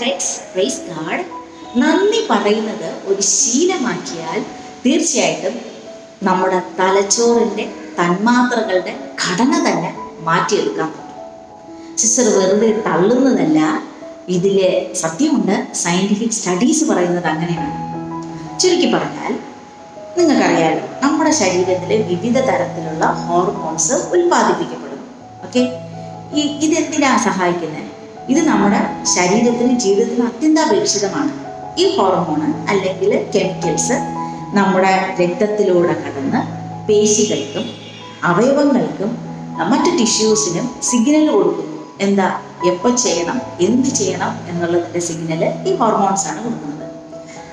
Friends, praise God. നന്ദി പറയുന്നത് ഒരു ശീലമാക്കിയാൽ തീർച്ചയായിട്ടും നമ്മുടെ തലച്ചോറിൻ്റെ തന്മാത്രകളുടെ ഘടന തന്നെ മാറ്റിയെടുക്കാൻ പറ്റും. സിസ്റ്റർ വെറുതെ തള്ളുന്നതല്ല, ഇതിലെ സത്യമുണ്ട്. സയൻറ്റിഫിക് സ്റ്റഡീസ് പറയുന്നത് അങ്ങനെയാണ്. ചുരുക്കി പറഞ്ഞാൽ നിങ്ങൾക്കറിയാലോ, നമ്മുടെ ശരീരത്തിൽ വിവിധ തരത്തിലുള്ള ഹോർമോൺസ് ഉൽപ്പാദിപ്പിക്കപ്പെടുന്നു. ഓക്കെ, ഇതെന്തിനാ സഹായിക്കുന്നത്? ഇത് നമ്മുടെ ശരീരത്തിന് ജീവിതത്തിന് അത്യന്താപേക്ഷിതമാണ്. ഈ ഹോർമോണ് അല്ലെങ്കിൽ കെമിക്കൽസ് നമ്മുടെ രക്തത്തിലൂടെ കടന്ന് പേശികൾക്കും അവയവങ്ങൾക്കും മറ്റ് ടിഷ്യൂസിനും സിഗ്നൽ കൊടുക്കുന്നു. എന്താ, എപ്പോൾ ചെയ്യണം, എന്ത് ചെയ്യണം എന്നുള്ളതിൻ്റെ സിഗ്നൽ ഈ ഹോർമോൺസാണ് കൊടുക്കുന്നത്.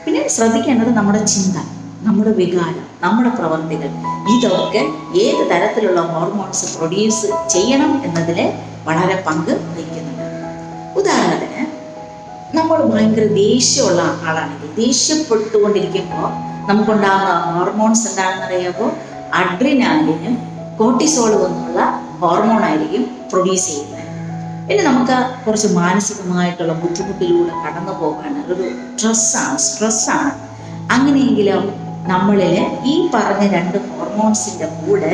പിന്നെ ശ്രദ്ധിക്കേണ്ടത് നമ്മുടെ ചിന്ത, നമ്മുടെ വികാരം, നമ്മുടെ പ്രവൃത്തികൾ, ഇതൊക്കെ ഏത് തരത്തിലുള്ള ഹോർമോൺസ് പ്രൊഡ്യൂസ് ചെയ്യണം എന്നതിൽ വളരെ പങ്ക് വഹിക്കുന്നുണ്ട്. ഉദാഹരണത്തിന്, നമ്മൾ ഭയങ്കര ദേഷ്യമുള്ള ആളാണെങ്കിൽ ദേഷ്യപ്പെട്ടുകൊണ്ടിരിക്കുമ്പോൾ നമുക്കുണ്ടാകുന്ന ഹോർമോൺസ് എന്താണെന്ന് അറിയാമോ? അഡ്രിനാലിനും കോർട്ടിസോളും എന്നുള്ള ഹോർമോണായിരിക്കും പ്രൊഡ്യൂസ് ചെയ്യുന്നത്. പിന്നെ നമുക്ക് കുറച്ച് മാനസികമായിട്ടുള്ള ബുദ്ധിമുട്ടിലൂടെ കടന്നു പോകാൻ ഒരു സ്ട്രെസ്സാണ്. അങ്ങനെയെങ്കിലോ നമ്മളിൽ ഈ പറഞ്ഞ 2 ഹോർമോൺസിൻ്റെ കൂടെ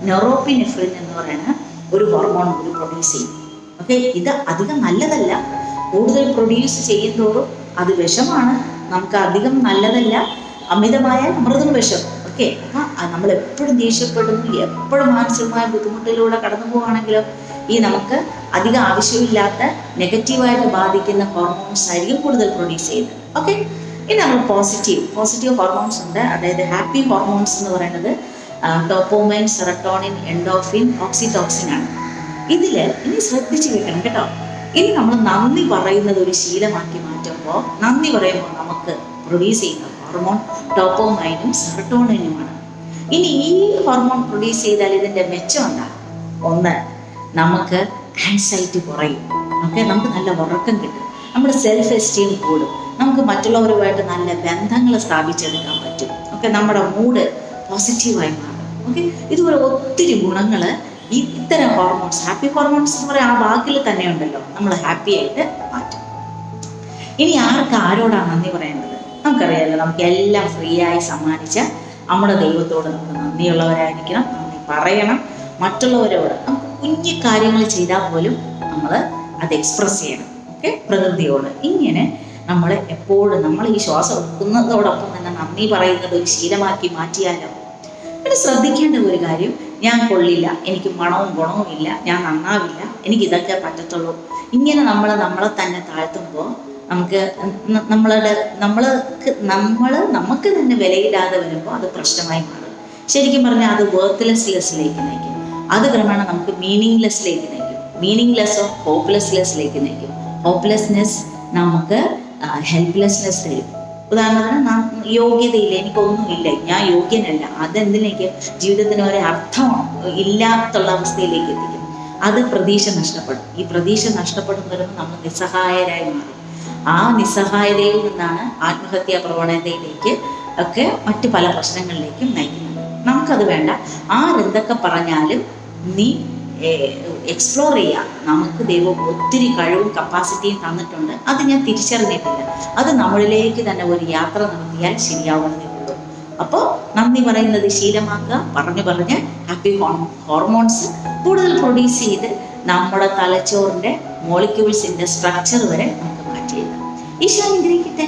നെറോപ്പിനെഫ്രിൻ എന്ന് പറയുന്ന ഒരു ഹോർമോൺ കൂടി പ്രൊഡ്യൂസ് ചെയ്യും. ഓക്കെ, ഇത് അധികം നല്ലതല്ല. കൂടുതൽ പ്രൊഡ്യൂസ് ചെയ്യുന്തോറും അത് വിഷമാണ്. നമുക്ക് അധികം നല്ലതല്ല. അമിതമായ അമൃതും വിഷം. ഓക്കെ, അപ്പം നമ്മൾ എപ്പോഴും ദേഷ്യപ്പെടുന്നു, എപ്പോഴും മാനസികമായ ബുദ്ധിമുട്ടിലൂടെ കടന്നു പോവുകയാണെങ്കിലോ ഈ നമുക്ക് അധികം ആവശ്യമില്ലാത്ത നെഗറ്റീവായിട്ട് ബാധിക്കുന്ന ഹോർമോൺസ് ആയിരിക്കും കൂടുതൽ പ്രൊഡ്യൂസ് ചെയ്യുന്നത്. ഓക്കെ, ഇനി നമ്മൾ പോസിറ്റീവ് ഹോർമോൺസ് ഉണ്ട്. അതായത് ഹാപ്പി ഹോർമോൺസ് എന്ന് പറയുന്നത് ഡോപ്പോമൈൻ, സെറട്ടോണിൻ, എൻഡോർഫിൻ, ഓക്സിറ്റോക്സിൻ ആണ്. ഇതിൽ ഇനി ശ്രദ്ധിച്ച് കേൾക്കണം കേട്ടോ. ഇനി നമ്മൾ നന്ദി പറയുന്നത് ഒരു ശീലമാക്കി മാറ്റുമ്പോൾ, നന്ദി പറയുമ്പോൾ നമുക്ക് പ്രൊഡ്യൂസ് ചെയ്യുന്ന ഹോർമോൺ ഡോപ്പോമൈനും സെറട്ടോണിനുമാണ്. ഇനി ഈ ഹോർമോൺ പ്രൊഡ്യൂസ് ചെയ്താൽ ഇതിൻ്റെ മെച്ചം എന്താ? ഒന്ന്, നമുക്ക് ആൻസൈറ്റി കുറയും. ഓക്കെ, നമുക്ക് നല്ല ഉറക്കം കിട്ടും, നമ്മുടെ സെൽഫ് എസ്റ്റീം കൂടും, നമുക്ക് മറ്റുള്ളവരുമായിട്ട് നല്ല ബന്ധങ്ങൾ സ്ഥാപിച്ചെടുക്കാൻ പറ്റും. ഓക്കെ, നമ്മുടെ മൂഡ് പോസിറ്റീവായി മാറും. ഓക്കെ, ഇതുപോലെ ഒത്തിരി ഗുണങ്ങൾ ഇത്തരം ഹോർമോൺസ്, ഹാപ്പി ഹോർമോൺസ് എന്ന് പറയാൻ ആ വാക്കിൽ തന്നെ ഉണ്ടല്ലോ, നമ്മൾ ഹാപ്പി ആയിട്ട് മാറ്റും. ഇനി ആരോടാണ് നന്ദി പറയേണ്ടത്? നമുക്കറിയാമല്ലോ, നമുക്ക് എല്ലാം ഫ്രീ ആയി സമ്മാനിച്ച നമ്മുടെ ദൈവത്തോട് നമ്മൾ നന്ദിയുള്ളവരായിരിക്കണം, നന്ദി പറയണം. മറ്റുള്ളവരോട് നമുക്ക് കുഞ്ഞു കാര്യങ്ങൾ ചെയ്താൽ പോലും നമ്മൾ അത് എക്സ്പ്രസ് ചെയ്യണം. ഓക്കെ, പ്രകൃതിയോട്. ഇങ്ങനെ നമ്മൾ എപ്പോഴും നമ്മൾ ഈ ശ്വാസം എടുക്കുന്നതോടൊപ്പം തന്നെ നന്ദി പറയുന്നത് ഒരു ശീലമാക്കി മാറ്റിയാലോ. പിന്നെ ശ്രദ്ധിക്കേണ്ട ഒരു കാര്യം, ഞാൻ കൊള്ളില്ല, എനിക്ക് മണവും ഗുണവും ഇല്ല, ഞാൻ നന്നാവില്ല, എനിക്ക് ഇതൊക്കെ പറ്റത്തുള്ളൂ, ഇങ്ങനെ നമ്മളെ തന്നെ താഴ്ത്തുമ്പോൾ നമുക്ക് തന്നെ വിലയില്ലാതെ വരുമ്പോൾ അത് പ്രശ്നമായി മാറും. ശരിക്കും പറഞ്ഞാൽ അത് വർത്ത്ലെസ്നെസ്സിലേക്ക് നയിക്കും. അത് ക്രമേണ നമുക്ക് മീനിങ്ലെസ്സിലേക്ക് നയിക്കും. മീനിങ്ലെസ് ഓഫ് ഹോപ്പ്ലെസ്നെസ്സിലേക്ക് നയിക്കും. ഹോപ്പ്ലെസ്നെസ് നമുക്ക് ഹെൽപ്ലെസ്നെസ് തരും. ഉദാഹരണത്തിന്, യോഗ്യതയില്ല, എനിക്കൊന്നുമില്ല, ഞാൻ യോഗ്യനല്ല, അതെന്തിലേക്ക് ജീവിതത്തിന് ഒരു അർത്ഥം ഇല്ലാത്തുള്ള അവസ്ഥയിലേക്ക് എത്തിക്കും. അത് പ്രതീക്ഷ നഷ്ടപ്പെടും. ഈ പ്രതീക്ഷ നഷ്ടപ്പെടും വരുമ്പോൾ നമ്മൾ നിസ്സഹായരായി മാറും. ആ നിസ്സഹായതയിൽ നിന്നാണ് ആത്മഹത്യാ പ്രവണതയിലേക്ക് ഒക്കെ മറ്റ് പല പ്രശ്നങ്ങളിലേക്കും നയിക്കുന്നത്. നമുക്കത് വേണ്ട. ആരെന്തൊക്കെ പറഞ്ഞാലും നീ എക്സ്പ്ലോർ ചെയ്യാം. നമുക്ക് ദൈവം ഒത്തിരി കഴിവും കപ്പാസിറ്റിയും തന്നിട്ടുണ്ട്. അത് ഞാൻ തിരിച്ചറിഞ്ഞിട്ടില്ല. അത് നമ്മളിലേക്ക് തന്നെ ഒരു യാത്ര നടത്തിയാൽ ശരിയാവുന്നതേ ഉള്ളൂ. അപ്പോൾ നന്ദി പറയുന്നത് ശീലമാക്കുക. പറഞ്ഞ് ഹാപ്പി ഹോർമോൺസ് കൂടുതൽ പ്രൊഡ്യൂസ് ചെയ്ത് നമ്മുടെ തലച്ചോറിൻ്റെ മോളിക്യൂൾസിൻ്റെ സ്ട്രക്ചർ വരെ നമുക്ക് മാറ്റിയെടുക്കാം. ഈശോ അനുഗ്രഹിക്കട്ടെ.